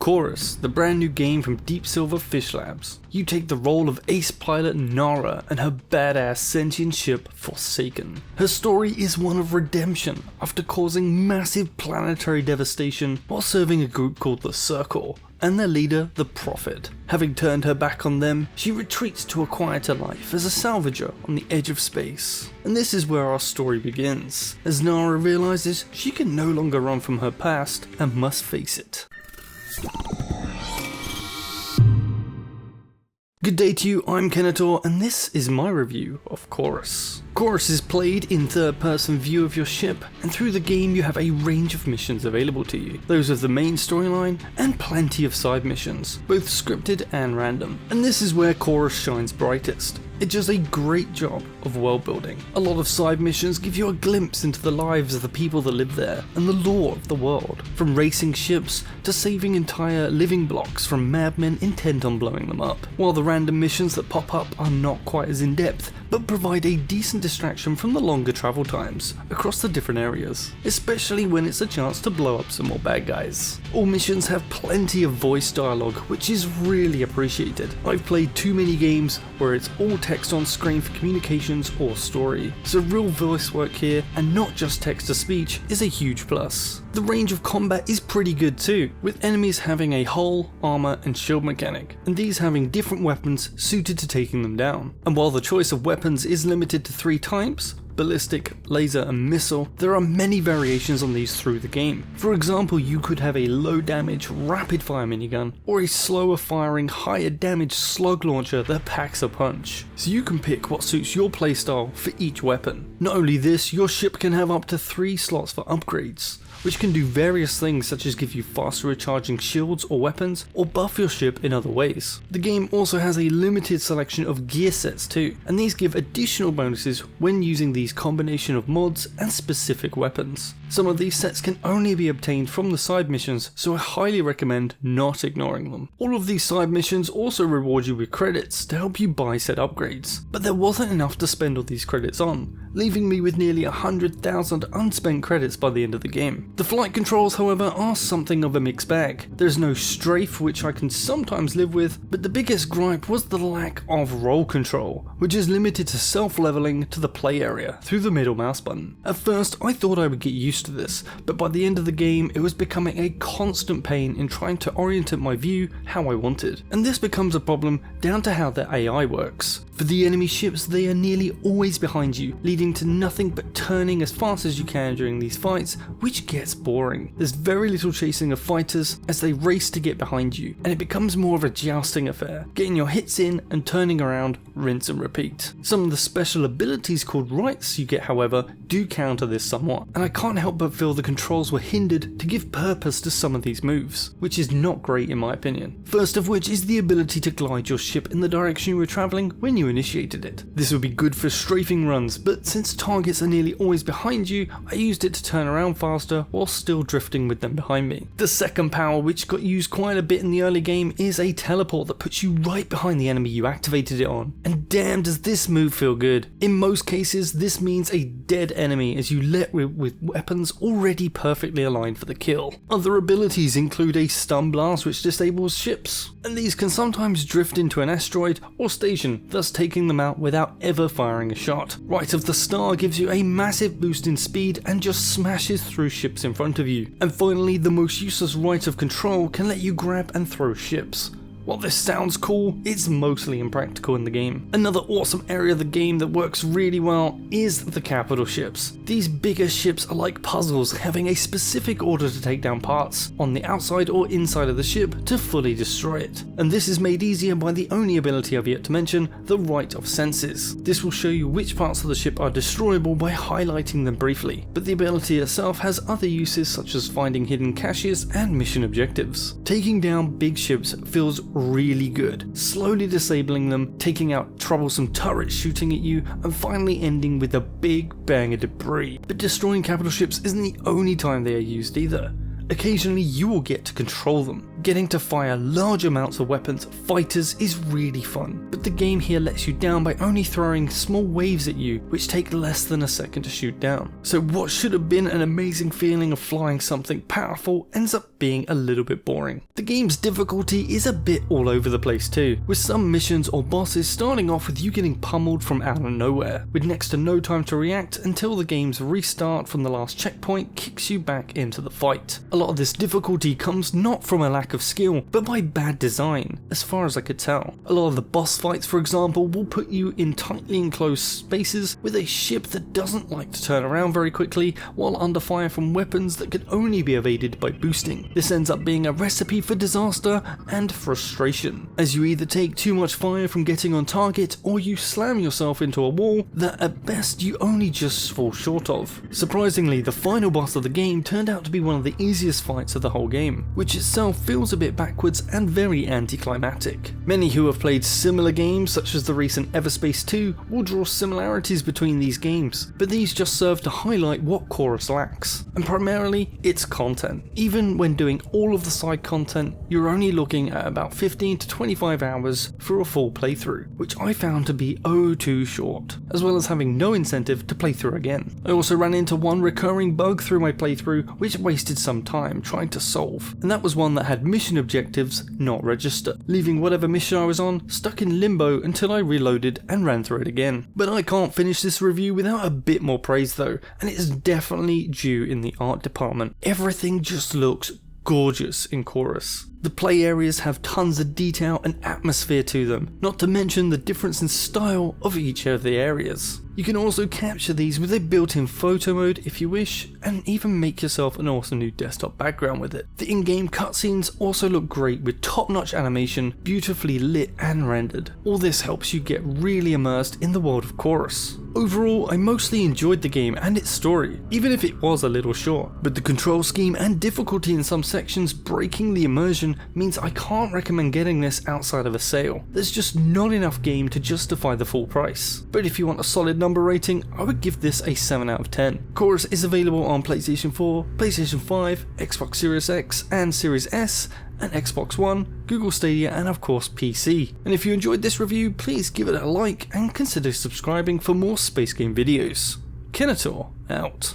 Chorus, the brand new game from Deep Silver Fish Labs. You take the role of ace pilot Nara and her badass sentient ship Forsaken. Her story is one of redemption after causing massive planetary devastation while serving a group called the Circle, and their leader, the Prophet. Having turned her back on them, she retreats to a quieter life as a salvager on the edge of space. And this is where our story begins, as Nara realizes she can no longer run from her past and must face it. Good day to you, I'm Kenator, and this is my review of Chorus. Chorus is played in third-person view of your ship, and through the game you have a range of missions available to you. Those of the main storyline, and plenty of side missions, both scripted and random. And this is where Chorus shines brightest. It does a great job of world building. A lot of side missions give you a glimpse into the lives of the people that live there, and the lore of the world, from racing ships to saving entire living blocks from madmen intent on blowing them up, while the random missions that pop up are not quite as in-depth, but provide a decent distraction from the longer travel times across the different areas, especially when it's a chance to blow up some more bad guys. All missions have plenty of voice dialogue, which is really appreciated. I've played too many games where it's all text on screen for communications or story, so real voice work here and not just text to speech is a huge plus. The range of combat is pretty good too, with enemies having a hull, armor and shield mechanic, and these having different weapons suited to taking them down. And while the choice of weapons is limited to 3 types, ballistic, laser and missile, there are many variations on these through the game. For example, you could have a low damage rapid fire minigun, or a slower firing higher damage slug launcher that packs a punch. So you can pick what suits your playstyle for each weapon. Not only this, your ship can have up to 3 slots for upgrades, which can do various things such as give you faster recharging shields or weapons, or buff your ship in other ways. The game also has a limited selection of gear sets too, and these give additional bonuses when using these combination of mods and specific weapons. Some of these sets can only be obtained from the side missions, so I highly recommend not ignoring them. All of these side missions also reward you with credits to help you buy said upgrades, but there wasn't enough to spend all these credits on, leaving me with nearly 100,000 unspent credits by the end of the game. The flight controls, however, are something of a mixed bag. There's no strafe, which I can sometimes live with, but the biggest gripe was the lack of roll control, which is limited to self-leveling to the play area through the middle mouse button. At first, I thought I would get used to this, but by the end of the game, it was becoming a constant pain in trying to orientate my view how I wanted. And this becomes a problem down to how their AI works. For the enemy ships, they are nearly always behind you, leading to nothing but turning as fast as you can during these fights, which gets boring. There's very little chasing of fighters as they race to get behind you, and it becomes more of a jousting affair, getting your hits in and turning around, rinse and repeat. Some of the special abilities called rights you get, however, do counter this somewhat, and I can't help but feel the controls were hindered to give purpose to some of these moves, which is not great in my opinion. First of which is the ability to glide your ship in the direction you were travelling when you initiated it. This would be good for strafing runs, but since targets are nearly always behind you, I used it to turn around faster while still drifting with them behind me. The second power, which got used quite a bit in the early game, is a teleport that puts you right behind the enemy you activated it on. And damn does this move feel good. In most cases, this means a dead enemy as you let with weapons already perfectly aligned for the kill. Other abilities include a stun blast which disables ships, and these can sometimes drift into an asteroid or station, thus taking them out without ever firing a shot. Right of the Star gives you a massive boost in speed and just smashes through ships in front of you. And finally, the most useless right of control can let you grab and throw ships. While this sounds cool, it's mostly impractical in the game. Another awesome area of the game that works really well is the capital ships. These bigger ships are like puzzles, having a specific order to take down parts on the outside or inside of the ship to fully destroy it. And this is made easier by the only ability I've yet to mention, the Right of Senses. This will show you which parts of the ship are destroyable by highlighting them briefly, but the ability itself has other uses such as finding hidden caches and mission objectives. Taking down big ships feels really good, slowly disabling them, taking out troublesome turrets shooting at you, and finally ending with a big bang of debris. But destroying capital ships isn't the only time they are used either. Occasionally you will get to control them. Getting to fire large amounts of weapons at fighters is really fun, but the game here lets you down by only throwing small waves at you, which take less than a second to shoot down. So what should have been an amazing feeling of flying something powerful ends up being a little bit boring. The game's difficulty is a bit all over the place too, with some missions or bosses starting off with you getting pummeled from out of nowhere, with next to no time to react until the game's restart from the last checkpoint kicks you back into the fight. A lot of this difficulty comes not from a lack of skill, but by bad design, as far as I could tell. A lot of the boss fights, for example, will put you in tightly enclosed spaces with a ship that doesn't like to turn around very quickly while under fire from weapons that can only be evaded by boosting. This ends up being a recipe for disaster and frustration, as you either take too much fire from getting on target or you slam yourself into a wall that at best you only just fall short of. Surprisingly, the final boss of the game turned out to be one of the easiest fights of the whole game, which itself feels a bit backwards and very anticlimactic. Many who have played similar games such as the recent Everspace 2 will draw similarities between these games, but these just serve to highlight what Chorus lacks, and primarily its content. Even when doing all of the side content, you're only looking at about 15 to 25 hours for a full playthrough, which I found to be oh too short, as well as having no incentive to play through again. I also ran into one recurring bug through my playthrough which wasted some time trying to solve, and that was one that had mission objectives not register, leaving whatever mission I was on stuck in limbo until I reloaded and ran through it again. But I can't finish this review without a bit more praise though, and it's definitely due in the art department. Everything just looks gorgeous in Chorus. The play areas have tons of detail and atmosphere to them, not to mention the difference in style of each of the areas. You can also capture these with a built-in photo mode if you wish, and even make yourself an awesome new desktop background with it. The in-game cutscenes also look great with top-notch animation, beautifully lit and rendered. All this helps you get really immersed in the world of Chorus. Overall, I mostly enjoyed the game and its story, even if it was a little short, but the control scheme and difficulty in some sections breaking the immersion means I can't recommend getting this outside of a sale. There's just not enough game to justify the full price. But if you want a solid number rating, I would give this a 7 out of 10. Chorus is available on PlayStation 4, PlayStation 5, Xbox Series X and Series S, and Xbox One, Google Stadia and of course PC. And if you enjoyed this review, please give it a like and consider subscribing for more space game videos. Kenator out.